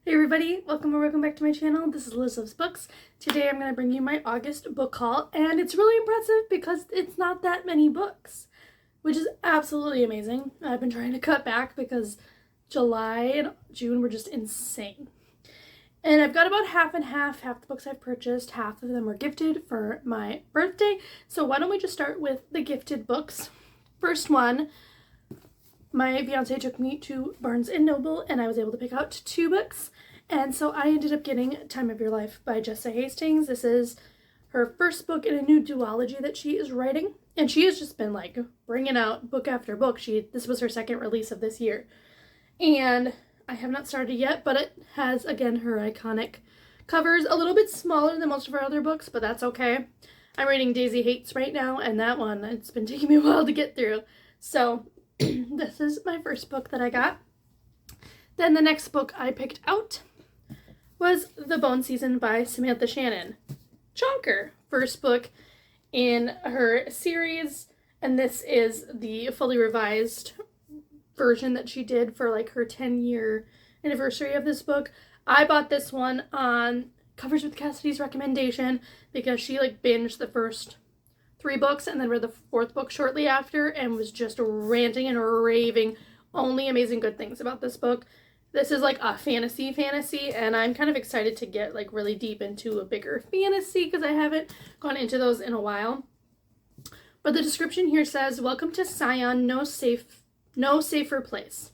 Hey everybody, welcome back to my channel. This is Liz Loves Books. Today I'm going to bring you my August book haul, and it's really impressive because it's not that many books, which is absolutely amazing. I've been trying to cut back because July and June were just insane. And I've got about half and half the books I've purchased, half of them were gifted for my birthday. So why don't we just start with the gifted books. First one, my fiance took me to Barnes & Noble and I was able to pick out 2 books. And so I ended up getting Time of Your Life by Jessa Hastings. This is her first book in a new duology that she is writing. And she has just been like bringing out book after book. This was her second release of this year. And I have not started yet, but it has, again, her iconic covers. A little bit smaller than most of her other books, but that's okay. I'm reading Daisy Hates right now, and that one, it's been taking me a while to get through. So this is my first book that I got. Then the next book I picked out was The Bone Season by Samantha Shannon. Chonker, first book in her series, and this is the fully revised version that she did for like her 10-year anniversary of this book. I bought this one on Covers with Cassidy's recommendation because she like binged the first 3 books and then read the 4th book shortly after and was just ranting and raving only amazing good things about this book. This is like a fantasy and I'm kind of excited to get like really deep into a bigger fantasy because I haven't gone into those in a while. But the description here says, "Welcome to Scion, no safer place.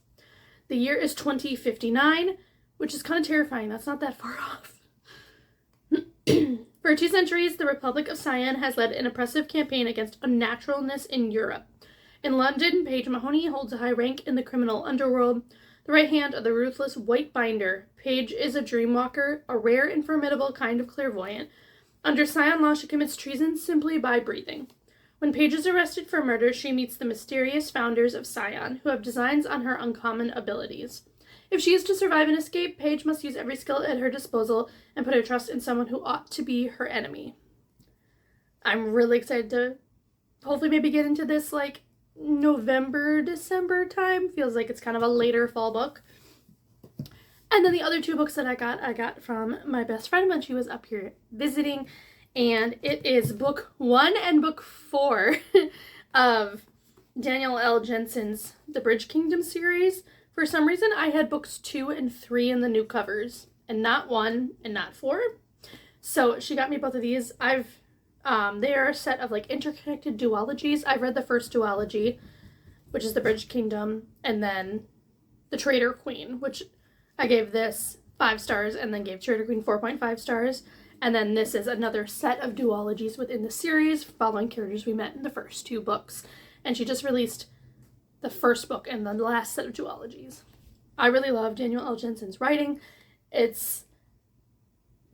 The year is 2059, which is kind of terrifying. That's not that far off. For 2 centuries, the Republic of Scion has led an oppressive campaign against unnaturalness in Europe. In London, Paige Mahoney holds a high rank in the criminal underworld, the right hand of the ruthless White Binder. Paige is a dreamwalker, a rare and formidable kind of clairvoyant. Under Scion law, she commits treason simply by breathing. When Paige is arrested for murder, she meets the mysterious founders of Scion, who have designs on her uncommon abilities. If she is to survive and escape, Paige must use every skill at her disposal and put her trust in someone who ought to be her enemy." I'm really excited to hopefully maybe get into this like November, December time. Feels like it's kind of a later fall book. And then the other 2 books that I got from my best friend when she was up here visiting. And it is book 1 and book 4 of Danielle L. Jensen's The Bridge Kingdom series. For some reason, I had books 2 and 3 in the new covers, and not 1 and not 4. So she got me both of these. They are a set of like interconnected duologies. I've read the first duology, which is The Bridge Kingdom, and then The Traitor Queen, which I gave this 5 stars, and then gave Traitor Queen 4.5 stars. And then this is another set of duologies within the series, following characters we met in the first 2 books. And she just released the first book and the last set of duologies. I really love Danielle L. Jensen's writing. It's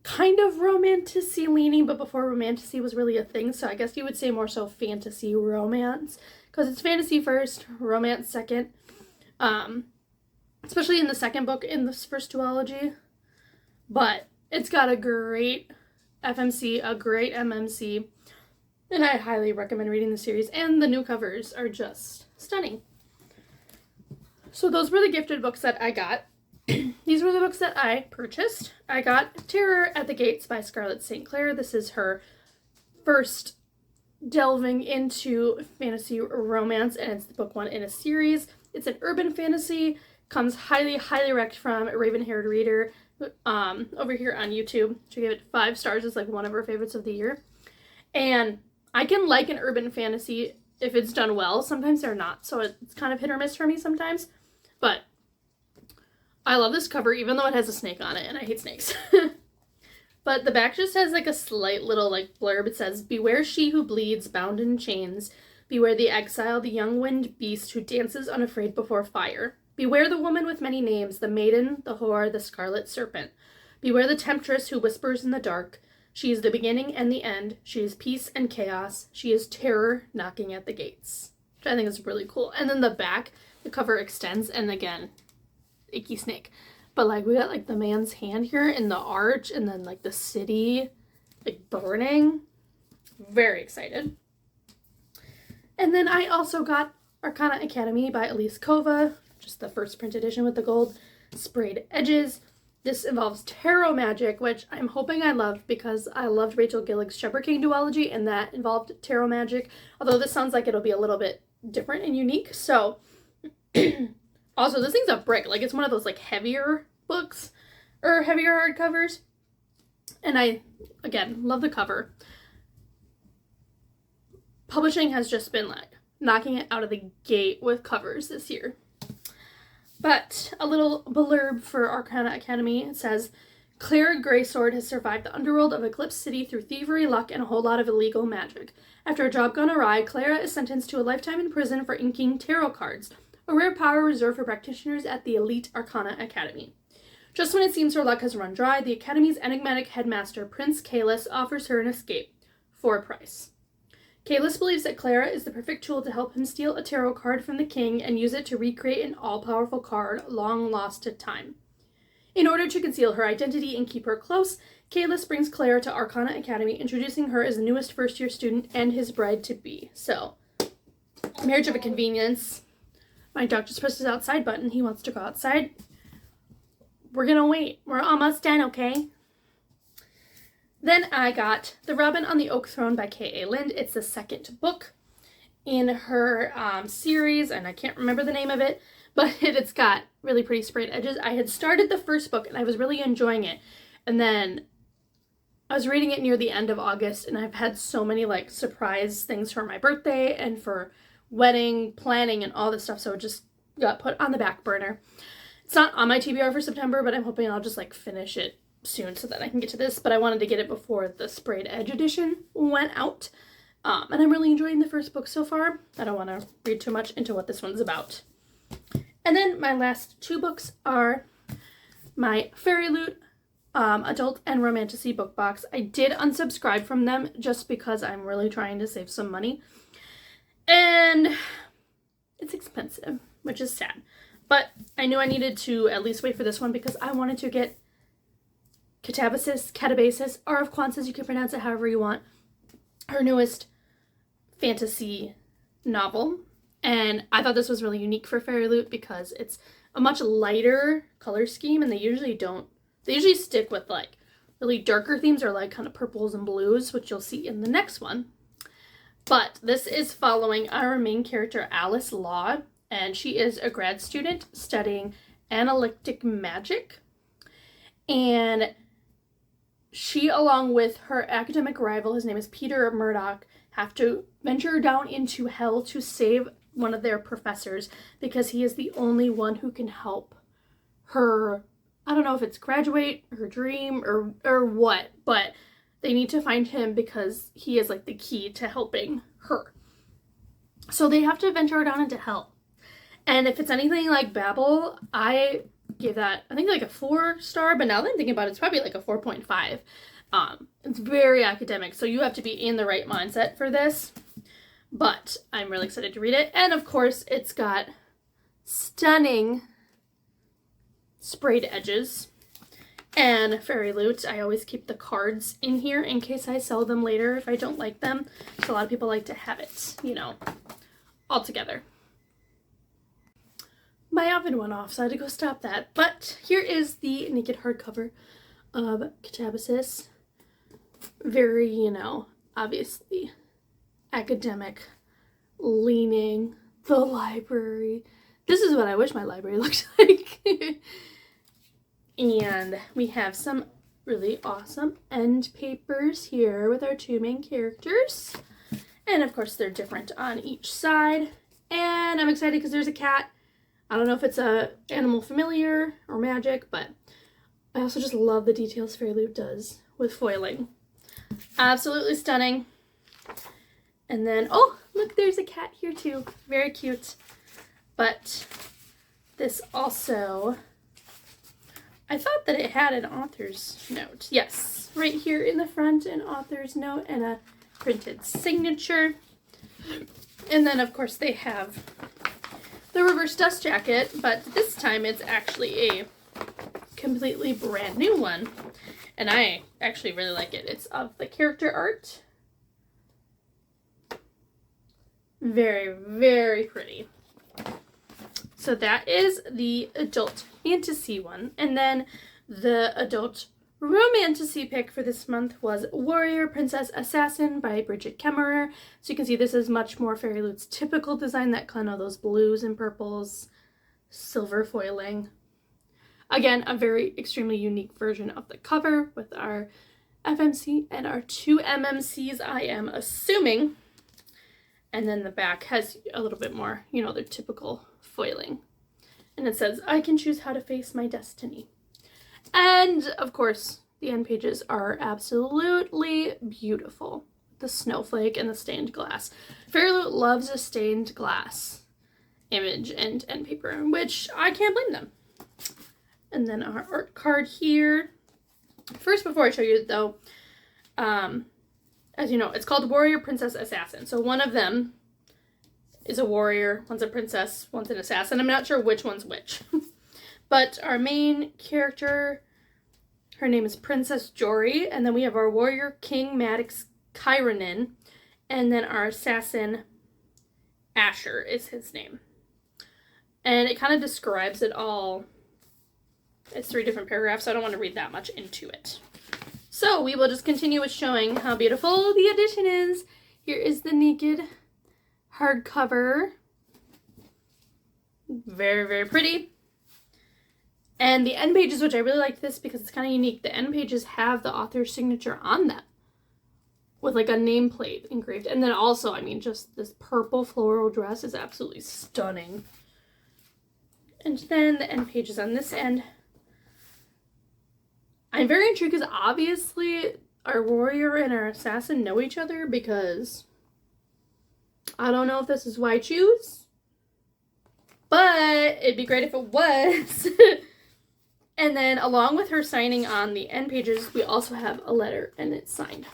kind of romantasy leaning, but before romantasy was really a thing, so I guess you would say more so fantasy romance, because it's fantasy first, romance second, especially in the second book in this first duology. But it's got a great FMC, a great MMC, and I highly recommend reading the series, and the new covers are just stunning. So those were the gifted books that I got. These were the books that I purchased. I got Terror at the Gates by Scarlett St. Clair. This is her first delving into fantasy romance, and it's the book 1 in a series. It's an urban fantasy, comes highly wrecked from Raven-Haired Reader over here on YouTube. She gave it 5 stars. It's like one of her favorites of the year. And I can like an urban fantasy if it's done well. Sometimes they're not, so it's kind of hit or miss for me sometimes. But I love this cover, even though it has a snake on it, and I hate snakes. But the back just has like a slight little like blurb. It says, "Beware she who bleeds, bound in chains. Beware the exile, the young winged beast who dances unafraid before fire. Beware the woman with many names, the maiden, the whore, the scarlet serpent. Beware the temptress who whispers in the dark. She is the beginning and the end. She is peace and chaos. She is terror knocking at the gates." Which I think is really cool. And then the back, the cover extends, and again, icky snake. But like we got like the man's hand here in the arch, and then like the city like burning. Very excited. And then I also got Arcana Academy by Elise Kova, just the first print edition with the gold sprayed edges. This involves tarot magic, which I'm hoping I love because I loved Rachel Gillig's Shepherd King duology, and that involved tarot magic. Although this sounds like it'll be a little bit different and unique. So, also, this thing's a brick. Like, it's one of those, like, heavier books, or heavier hardcovers. And I, again, love the cover. Publishing has just been, like, knocking it out of the gate with covers this year. But a little blurb for Arcana Academy. It says, Clara Greysword has survived the underworld of Eclipse City through thievery, luck, and a whole lot of illegal magic. After a job gone awry, Clara is sentenced to a lifetime in prison for inking tarot cards, a rare power reserved for practitioners at the elite Arcana Academy. Just when it seems her luck has run dry, the Academy's enigmatic headmaster, Prince Kalis, offers her an escape for a price. Kalis believes that Clara is the perfect tool to help him steal a tarot card from the king and use it to recreate an all-powerful card long lost to time. In order to conceal her identity and keep her close, Kalis brings Clara to Arcana Academy, introducing her as the newest first-year student and his bride-to-be. So, marriage of a convenience. My dog just pressed his outside button. He wants to go outside. We're gonna wait. We're almost done, okay? Then I got The Robin on the Oak Throne by K.A. Lind. It's the second book in her series, and I can't remember the name of it, but it's got really pretty sprayed edges. I had started the first book, and I was really enjoying it, and then I was reading it near the end of August, and I've had so many, like, surprise things for my birthday and for wedding planning and all this stuff, so it just got put on the back burner. It's not on my TBR for September, but I'm hoping I'll just, like, finish it soon so that I can get to this, but I wanted to get it before the sprayed edge edition went out, and I'm really enjoying the first book so far. I don't want to read too much into what this one's about. And then my last two books are my Fairy Loot adult and romantasy book box. I did unsubscribe from them just because I'm really trying to save some money, and it's expensive, which is sad, but I knew I needed to at least wait for this one because I wanted to get Catabasis, or of Kwanzas, you can pronounce it however you want, her newest fantasy novel. And I thought this was really unique for Fairy Loot because it's a much lighter color scheme, and they usually stick with, like, really darker themes, or like kind of purples and blues, which you'll see in the next one. But this is following our main character, Alice Law, and she is a grad student studying analytic magic. And she, along with her academic rival, his name is Peter Murdoch, have to venture down into hell to save one of their professors because he is the only one who can help her. I don't know if it's graduate, her dream, or what, but they need to find him because he is, like, the key to helping her. So they have to venture down into hell. And if it's anything like Babel, I gave that, I think, like a 4-star, but now that I'm thinking about it, it's probably like a 4.5. It's very academic, so you have to be in the right mindset for this, but I'm really excited to read it. And of course, it's got stunning sprayed edges. And Fairy Loot, I always keep the cards in here in case I sell them later if I don't like them. So a lot of people like to have it, you know, all together. My oven went off, so I had to go stop that. But here is the naked hardcover of Catabasis. Very, you know, obviously academic leaning. The library. This is what I wish my library looked like. And we have some really awesome end papers here with our two main characters. And of course they're different on each side. And I'm excited because there's a cat. I don't know if it's a animal familiar or magic, but I also just love the details Fairy Loot does with foiling. Absolutely stunning. And then, oh, look, there's a cat here too. Very cute. But this also, I thought that it had an author's note. Yes, right here in the front, an author's note and a printed signature. And then, of course, they have the reverse dust jacket, but this time it's actually a completely brand new one. And I actually really like it. It's of the character art. Very, very pretty. So that is the adult fantasy one. And then The adult romantasy pick for this month was Warrior Princess Assassin by Bridget Kemmerer. So you can see this is much more Fairy Loot's typical design, that kind of those blues and purples, silver foiling. Again, a very extremely unique version of the cover with our FMC and our 2 MMCs, I am assuming. And then the back has a little bit more, you know, their typical foiling. And it says, I can choose how to face my destiny. And, of course, the end pages are absolutely beautiful. The snowflake and the stained glass. Fairy Loot loves a stained glass image and end paper, which I can't blame them. And then our art card here. First, before I show you it, though, as you know, it's called Warrior Princess Assassin. So one of them is a warrior, one's a princess, one's an assassin. I'm not sure which one's which. But our main character, her name is Princess Jory, and then we have our warrior King Maddox Kyronin, and then our assassin Asher is his name. And it kind of describes it all. It's 3 different paragraphs, so I don't want to read that much into it. So we will just continue with showing how beautiful the edition is. Here is the naked hardcover. Very, very pretty. And the end pages, which I really like this because it's kind of unique, the end pages have the author's signature on them with like a nameplate engraved. And then also, I mean, just this purple floral dress is absolutely stunning. And then the end pages on this end. I'm very intrigued because obviously our warrior and our assassin know each other, because I don't know if this is why I choose, but it'd be great if it was. And then along with her signing on the end pages, we also have a letter, and it's signed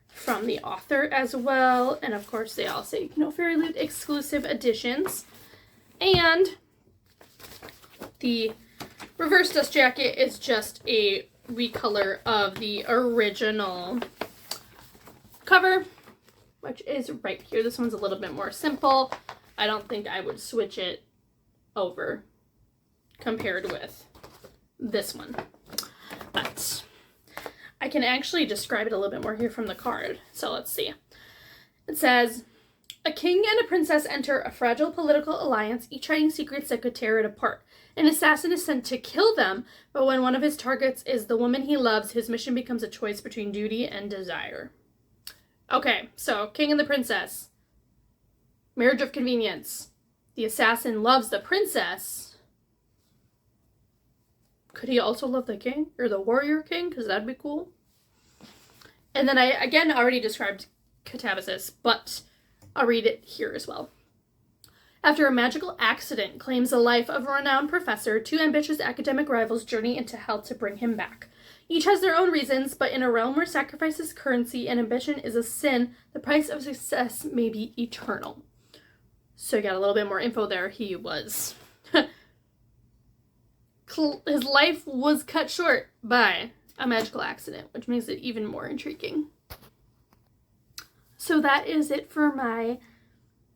from the author as well. And of course they all say, you know, Fairy Loot exclusive editions. And the reverse dust jacket is just a recolor of the original cover, which is right here. This one's a little bit more simple. I don't think I would switch it over compared with this one, but I can actually describe it a little bit more here from the card. So let's see. It says, a king and a princess enter a fragile political alliance, each hiding secrets that could tear it apart. An assassin is sent to kill them, but when one of his targets is the woman he loves, his mission becomes a choice between duty and desire. Okay, so king and the princess. Marriage of convenience. The assassin loves the princess. Could he also love the king? Or the warrior king? Because that'd be cool. And then I, again, already described catabasis, but I'll read it here as well. After a magical accident claims the life of a renowned professor, 2 ambitious academic rivals journey into hell to bring him back. Each has their own reasons, but in a realm where sacrifice is currency and ambition is a sin, the price of success may be eternal. So you got a little bit more info there. He was... his life was cut short by a magical accident, which makes it even more intriguing. So that is it for my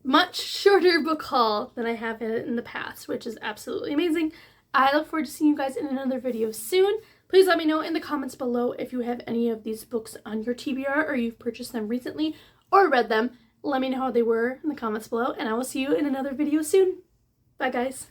much shorter book haul than I have in the past, which is absolutely amazing. I look forward to seeing you guys in another video soon. Please let me know in the comments below if you have any of these books on your TBR, or you've purchased them recently or read them. Let me know how they were in the comments below, and I will see you in another video soon. Bye, guys.